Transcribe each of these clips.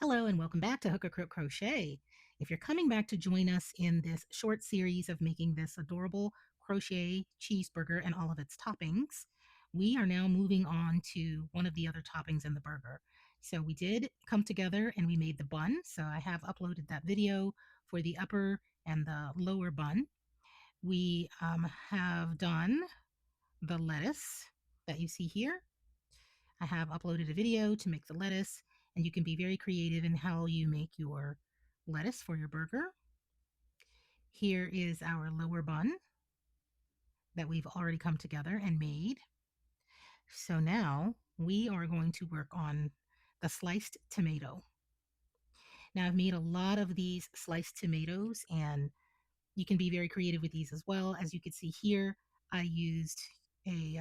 Hello and welcome back to Hook or Crook Crochet. If you're coming back to join us in this short series of making this adorable crochet cheeseburger and all of its toppings, we are now moving on to one of the other toppings in the burger. So we did come together and we made the bun. So I have uploaded that video for the upper and the lower bun. We have done the lettuce that you see here. I have uploaded a video to make the lettuce, and you can be very creative in how you make your lettuce for your burger. Here is our lower bun that we've already come together and made. So now we are going to work on the sliced tomato. Now I've made a lot of these sliced tomatoes, and you can be very creative with these as well. As you can see here, I used a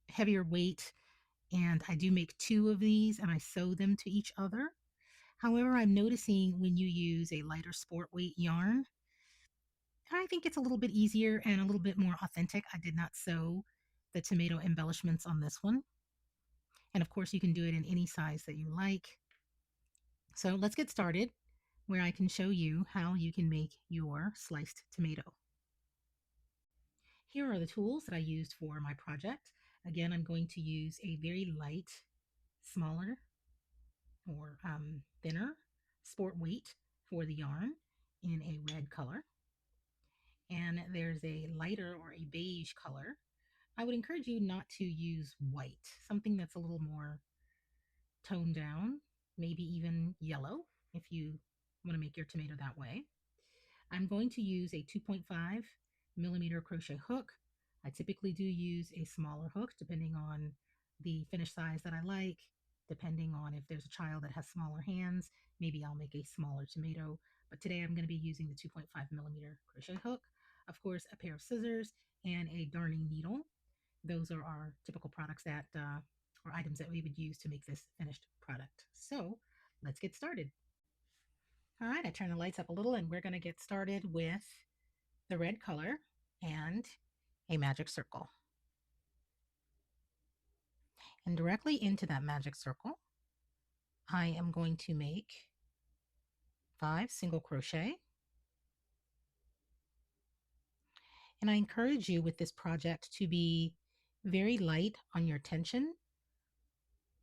heavier weight, and I do make two of these and I sew them to each other. However, I'm noticing when you use a lighter sport weight yarn, I think it's a little bit easier and a little bit more authentic. I did not sew the tomato embellishments on this one. And of course, you can do it in any size that you like. So let's get started where I can show you how you can make your sliced tomato. Here are the tools that I used for my project. Again, I'm going to use a very light, smaller, or thinner sport weight for the yarn in a red color. And there's a lighter or a beige color. I would encourage you not to use white, something that's a little more toned down, maybe even yellow if you want to make your tomato that way. I'm going to use a 2.5 millimeter crochet hook. I typically do use a smaller hook depending on the finish size that I like. Depending on if there's a child that has smaller hands, maybe I'll make a smaller tomato. But today I'm going to be using the 2.5 millimeter crochet hook. Of course, a pair of scissors and a darning needle. Those are our typical products that or items that we would use to make this finished product. So let's get started. All right, I turn the lights up a little and we're going to get started with the red color and a magic circle. And directly into that magic circle, I am going to make 5 single crochet. And I encourage you with this project to be very light on your tension.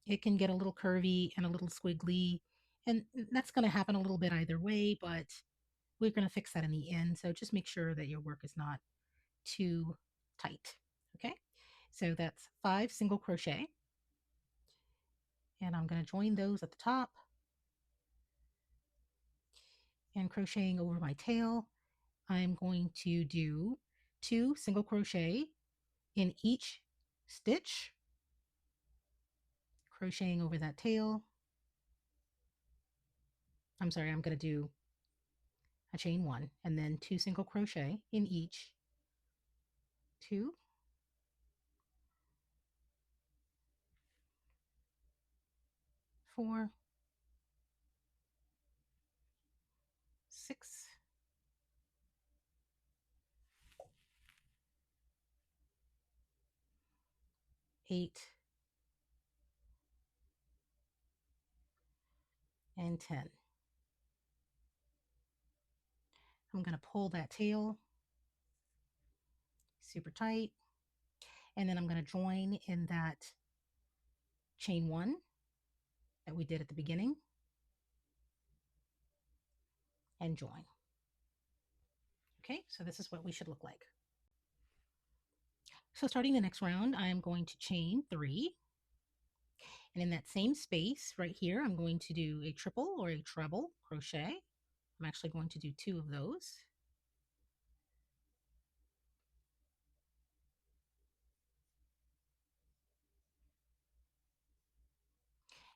It can get a little curvy and a little squiggly, and that's going to happen a little bit either way, but we're going to fix that in the end. So just make sure that your work is not too tight. Okay, so that's 5 single crochet, and I'm going to join those at the top and crocheting over my tail. I'm going to do 2 single crochet in each stitch, crocheting over that tail. I'm sorry, I'm going to do a chain 1 and then 2 single crochet in each. 2, 4, 6, 8, and 10. I'm going to pull that tail super tight, and then I'm going to join in that chain 1 that we did at the beginning and join. Okay, so this is what we should look like. So starting the next round, I'm going to chain 3, and in that same space right here, I'm going to do a triple or a treble crochet. I'm actually going to do 2 of those.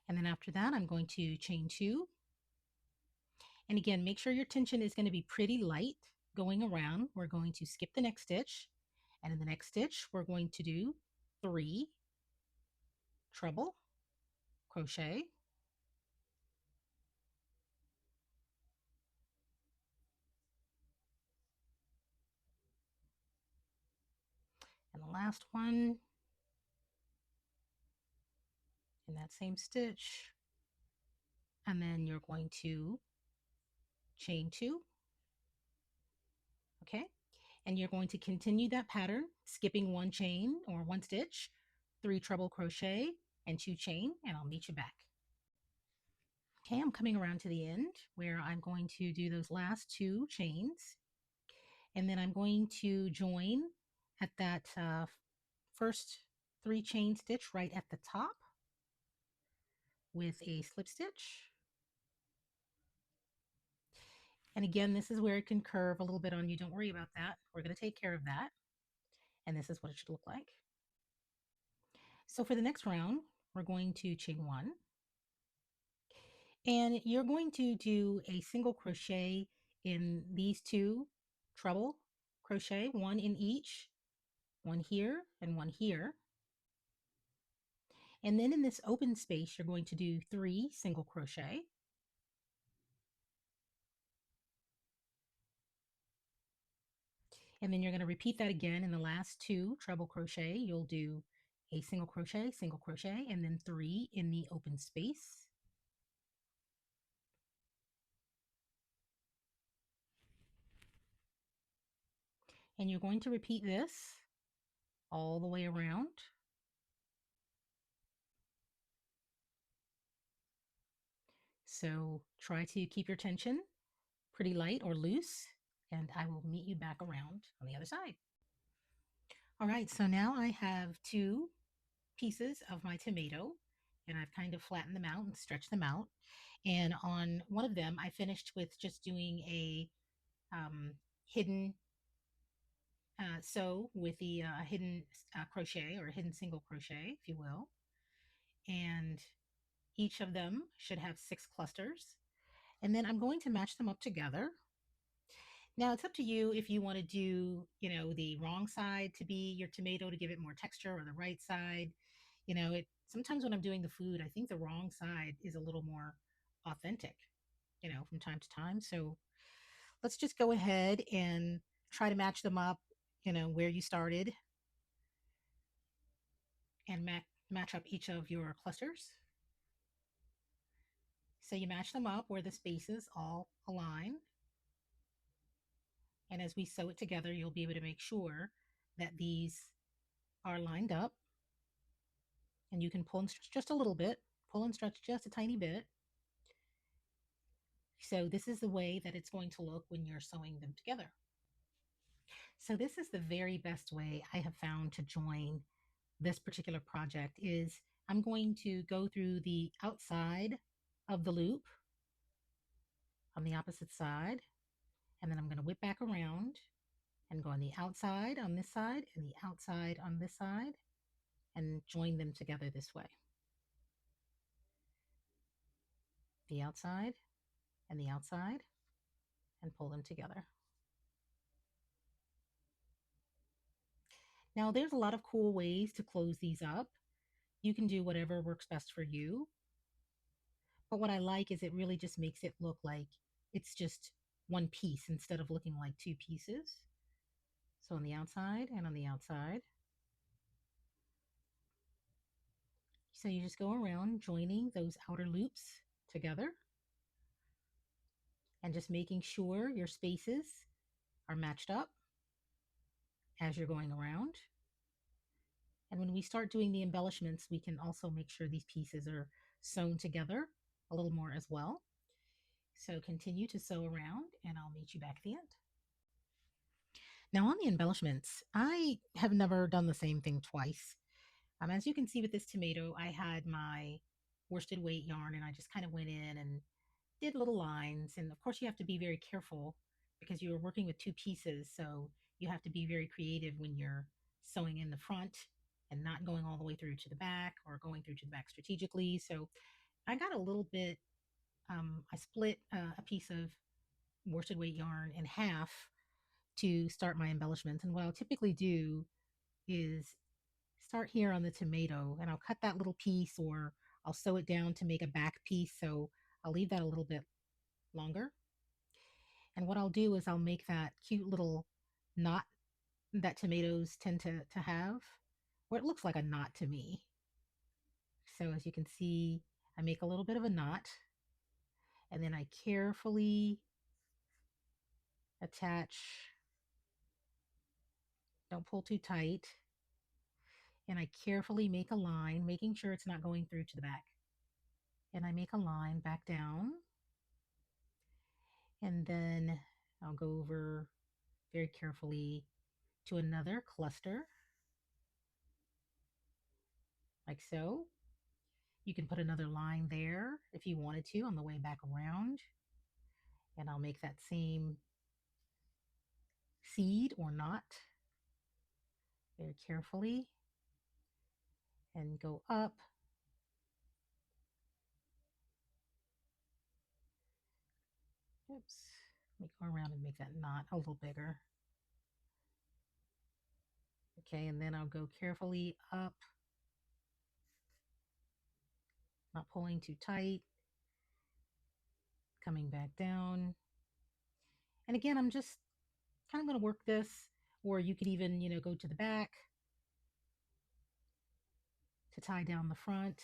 And then after that, I'm going to chain 2. And again, make sure your tension is going to be pretty light going around. We're going to skip the next stitch. And in the next stitch, we're going to do 3 treble crochet. And the last one in that same stitch. and then you're going to chain 2, okay? And you're going to continue that pattern, skipping 1 chain or 1 stitch, 3 treble crochet and 2 chain, and I'll meet you back. Okay, I'm coming around to the end where I'm going to do those last 2 chains, and then I'm going to join at that first 3 chain stitch right at the top with a slip stitch. And again, this is where it can curve a little bit on you. Don't worry about that. We're going to take care of that. And this is what it should look like. So for the next round, we're going to chain 1. And you're going to do a single crochet in these 2 treble crochet, 1 in each, 1 here and 1 here. And then in this open space, you're going to do 3 single crochet. And then you're going to repeat that again in the last 2 treble crochet. You'll do a single crochet, and then 3 in the open space. And you're going to repeat this all the way around. So try to keep your tension pretty light or loose, and I will meet you back around on the other side. All right, so now I have 2 pieces of my tomato, and I've kind of flattened them out and stretched them out. And on one of them, I finished with just doing a hidden sew with the hidden crochet or hidden single crochet, if you will. And each of them should have 6 clusters. And then I'm going to match them up together. Now it's up to you if you want to do, the wrong side to be your tomato to give it more texture, or the right side. It sometimes when I'm doing the food, I think the wrong side is a little more authentic, from time to time. So let's just go ahead and try to match them up, where you started, and match up each of your clusters. So you match them up where the spaces all align. And as we sew it together, you'll be able to make sure that these are lined up. And you can pull and stretch just a little bit, pull and stretch just a tiny bit. So this is the way that it's going to look when you're sewing them together. So this is the very best way I have found to join this particular project. Is I'm going to go through the outside of the loop on the opposite side, and then I'm going to whip back around and go on the outside on this side and the outside on this side, and join them together this way. The outside and the outside, and pull them together. Now there's a lot of cool ways to close these up. You can do whatever works best for you. But what I like is it really just makes it look like it's just one piece instead of looking like 2 pieces. So on the outside and on the outside. So you just go around joining those outer loops together and just making sure your spaces are matched up as you're going around. And when we start doing the embellishments, we can also make sure these pieces are sewn together a little more as well. So continue to sew around, and I'll meet you back at the end. Now on the embellishments, I have never done the same thing twice. As you can see with this tomato, I had my worsted weight yarn, and I just kind of went in and did little lines. And of course you have to be very careful because you are working with 2 pieces. So you have to be very creative when you're sewing in the front and not going all the way through to the back, or going through to the back strategically. So I got a little bit, I split a piece of worsted weight yarn in half to start my embellishments. And what I'll typically do is start here on the tomato, and I'll cut that little piece, or I'll sew it down to make a back piece. So I'll leave that a little bit longer. And what I'll do is I'll make that cute little knot that tomatoes tend to have, or it looks like a knot to me. So as you can see, I make a little bit of a knot, And then I carefully attach, don't pull too tight. And I carefully make a line, making sure it's not going through to the back. And I make a line back down. And then I'll go over very carefully to another cluster, like so. You can put another line there if you wanted to on the way back around. And I'll make that same seed or knot very carefully and go up. Oops. Let me go around and make that knot a little bigger. Okay, and then I'll go carefully up, not pulling too tight, coming back down. And again, I'm just kind of going to work this, or you could even, go to the back to tie down the front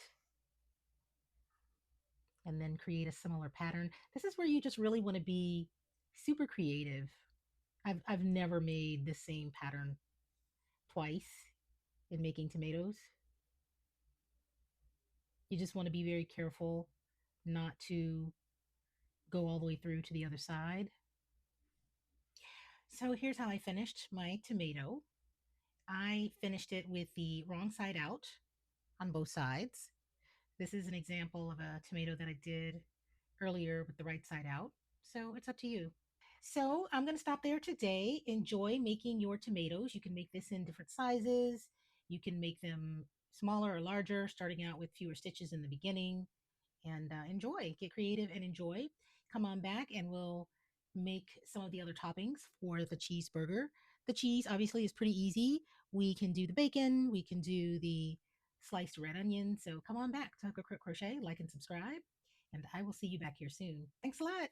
and then create a similar pattern. This is where you just really want to be super creative. I've never made the same pattern twice in making tomatoes. You just want to be very careful not to go all the way through to the other side. So here's how I finished my tomato. I finished it with the wrong side out on both sides. This is an example of a tomato that I did earlier with the right side out. So it's up to you. So I'm going to stop there today. Enjoy making your tomatoes. You can make this in different sizes. You can make them smaller or larger, starting out with fewer stitches in the beginning. And enjoy, get creative and enjoy. Come on back and we'll make some of the other toppings for the cheeseburger. The cheese obviously is pretty easy. We can do the bacon, we can do the sliced red onion. So come on back to Hook a Crook Crochet, like and subscribe, and I will see you back here soon. Thanks a lot.